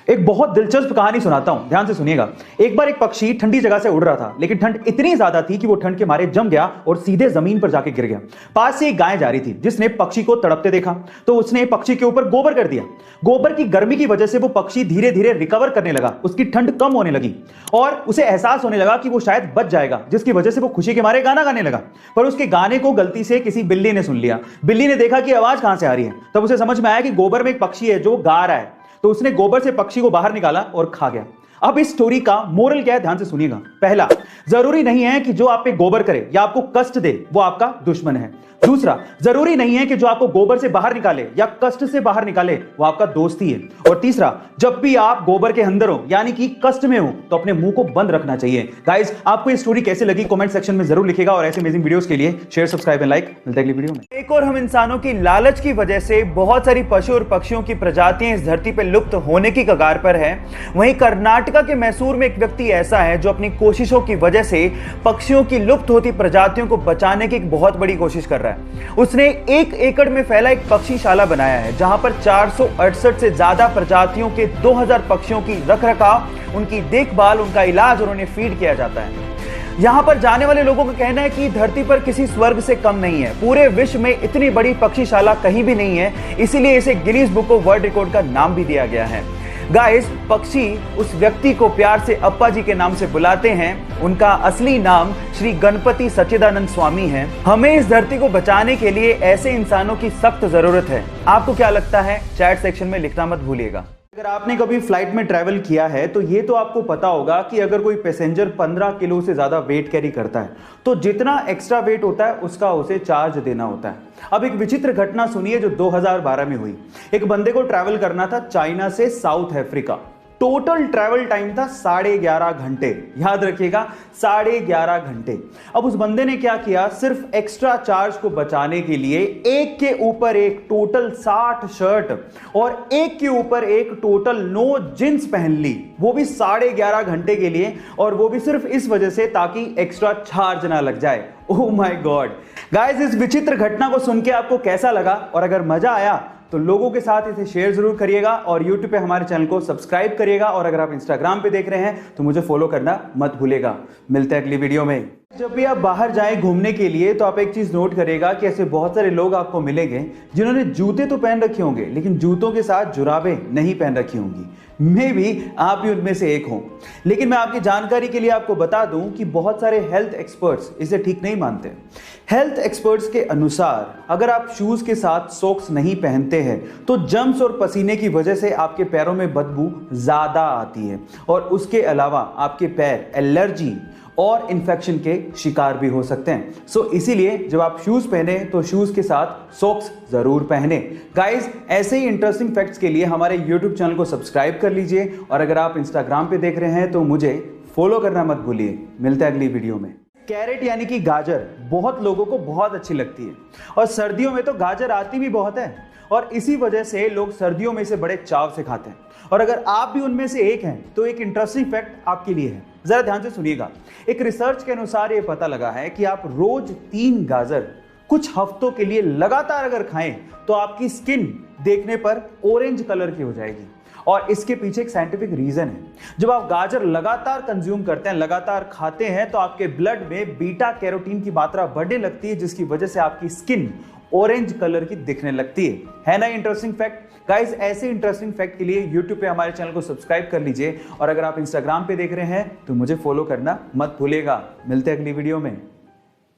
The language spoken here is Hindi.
एक बहुत दिलचस्प कहानी सुनाता हूं, ध्यान से सुनिएगा। एक बार एक पक्षी ठंडी जगह से उड़ रहा था, लेकिन ठंड इतनी ज्यादा थी कि वो ठंड के मारे जम गया और सीधे जमीन पर जाके गिर गया। पास से एक गाय जा रही थी, जिसने पक्षी को तड़पते देखा तो उसने पक्षी के ऊपर गोबर कर दिया। गोबर की गर्मी की वजह से वो पक्षी धीरे धीरे रिकवर करने लगा, उसकी ठंड कम होने लगी और उसे एहसास होने लगा कि वो शायद बच जाएगा, जिसकी वजह से वो खुशी के मारे गाना गाने लगा। पर उसके गाने को गलती से किसी बिल्ली ने सुन लिया। बिल्ली ने देखा कि आवाज कहां से आ रही है, तब उसे समझ में आया कि गोबर में एक पक्षी है जो गा रहा है। तो उसने गोबर से पक्षी को बाहर निकाला और खा गया। अब इस स्टोरी का मोरल क्या है, ध्यान से सुनिएगा। पहला, जरूरी नहीं है कि जो आप पे गोबर करे या आपको कष्ट दे वो आपका दुश्मन है। दूसरा, जरूरी नहीं है कि जो आपको गोबर से बाहर निकाले या कष्ट से बाहर निकाले वो आपका दोस्त ही है। और तीसरा, जब भी आप गोबर के अंदर हो यानी कि कष्ट में हो तो अपने मुंह को बंद रखना चाहिए। गाइस, आपको ये स्टोरी कैसे लगी कमेंट सेक्शन में जरूर लिखिएगा और ऐसे अमेजिंग वीडियोस के लिए शेयर, सब्सक्राइब एंड लाइक। मिलते हैं अगली वीडियो में। एक और हम इंसानों की लालच की वजह से बहुत सारी पशु और पक्षियों की प्रजातियां इस धरती पर लुप्त होने की कगार पर है। वहीं कर्नाटका के मैसूर में एक व्यक्ति ऐसा है जो अपनी कोशिशों की वजह से पक्षियों की लुप्त होती प्रजातियों को बचाने की एक बहुत बड़ी कोशिश कर रहा है। उसने 1 एकड़ में फैला एक पक्षीशाला बनाया है, जहां पर 468 से ज्यादा प्रजातियों के 2000 पक्षियों की रखरखाव, उनकी देखभाल, उनका इलाज और उन्हें फीड किया जाता है। यहां पर जाने वाले लोगों का कहना है कि धरती पर किसी स्वर्ग से कम नहीं है। पूरे विश्व में इतनी बड़ी पक्षीशाला कहीं भी नहीं है, इसीलिए इसे Guinness book of world record का नाम भी दिया गया है। गाइस, पक्षी उस व्यक्ति को प्यार से अप्पा जी के नाम से बुलाते हैं। उनका असली नाम श्री गणपति सच्चिदानंद स्वामी है। हमें इस धरती को बचाने के लिए ऐसे इंसानों की सख्त जरूरत है। आपको क्या लगता है, चैट सेक्शन में लिखना मत भूलिएगा। अगर आपने कभी फ्लाइट में ट्रैवल किया है तो ये तो आपको पता होगा कि अगर कोई पैसेंजर 15 किलो से ज्यादा वेट कैरी करता है तो जितना एक्स्ट्रा वेट होता है उसका उसे चार्ज देना होता है। अब एक विचित्र घटना सुनिए जो 2012 में हुई। एक बंदे को ट्रैवल करना था चाइना से south Africa. Total travel time था 11.5 घंटे। याद रखिएगा, 11.5 घंटे। अब उस बंदे ने क्या किया, सिर्फ एक्स्ट्रा चार्ज को बचाने के लिए एक के ऊपर एक टोटल 60 शर्ट और एक के ऊपर एक टोटल 9 जींस पहन ली, वो भी 11.5 घंटे के लिए। और वो भी सिर्फ इस वजह से ताकि एक्स्ट्रा चार्ज ना लग जाए। Oh my God. गाइस, इस विचित्र घटना को सुन के आपको कैसा लगा, और अगर मजा आया तो लोगों के साथ इसे शेयर जरूर करिएगा और YouTube पे हमारे चैनल को सब्सक्राइब करिएगा। और अगर आप Instagram पे देख रहे हैं तो मुझे फॉलो करना मत भूलिएगा। मिलते हैं अगली वीडियो में। जब भी आप बाहर जाएं घूमने के लिए तो आप एक चीज नोट करिएगा कि ऐसे बहुत सारे लोग आपको मिलेंगे जिन्होंने जूते तो पहन रखे होंगे लेकिन जूतों के साथ जुराबें नहीं पहन रखी होंगी। मे भी आप भी उनमें से एक हो। लेकिन मैं आपकी जानकारी के लिए आपको बता दूं कि बहुत सारे हेल्थ एक्सपर्ट्स इसे ठीक नहीं मानते। हेल्थ एक्सपर्ट्स के अनुसार अगर आप शूज के साथ सॉक्स नहीं पहनते हैं तो जर्म्स और पसीने की वजह से आपके पैरों में बदबू ज्यादा आती है और उसके अलावा आपके पैर एलर्जी और इन्फेक्शन के शिकार भी हो सकते हैं। सो इसीलिए जब आप शूज पहने तो शूज के साथ सॉक्स जरूर पहने। गाइस, ऐसे ही इंटरेस्टिंग फैक्ट्स के लिए हमारे YouTube चैनल को सब्सक्राइब कर लीजिए और अगर आप Instagram पे देख रहे हैं तो मुझे फॉलो करना मत भूलिए। मिलते हैं अगली वीडियो में। कैरेट यानी कि गाजर बहुत लोगों को बहुत अच्छी लगती है और सर्दियों में तो गाजर आती भी बहुत है और इसी वजह से लोग सर्दियों में इसे बड़े चाव से खाते हैं। और अगर आप भी उनमें से एक हैं तो एक इंटरेस्टिंग फैक्ट आपके लिए है, जरा ध्यान से सुनिएगा। एक रिसर्च के अनुसार यह पता लगा है कि आप रोज 3 गाजर कुछ हफ्तों के लिए लगातार अगर खाएं तो आपकी स्किन देखने पर ऑरेंज कलर की हो जाएगी। और इसके पीछे एक साइंटिफिक रीजन है। जब आप गाजर लगातार कंज्यूम करते हैं, लगातार खाते हैं, तो आपके ब्लड में बीटा कैरोटीन की मात्रा बढ़ने लगती है, जिसकी वजह से आपकी स्किन ऑरेंज कलर की दिखने लगती है ना इंटरेस्टिंग फैक्ट। गाइस, ऐसे इंटरेस्टिंग फैक्ट के लिए YouTube पे हमारे चैनल को सब्सक्राइब कर लीजिए और अगर आप Instagram पे देख रहे हैं तो मुझे फॉलो करना मत भूलिएगा। मिलते हैं अगली वीडियो में।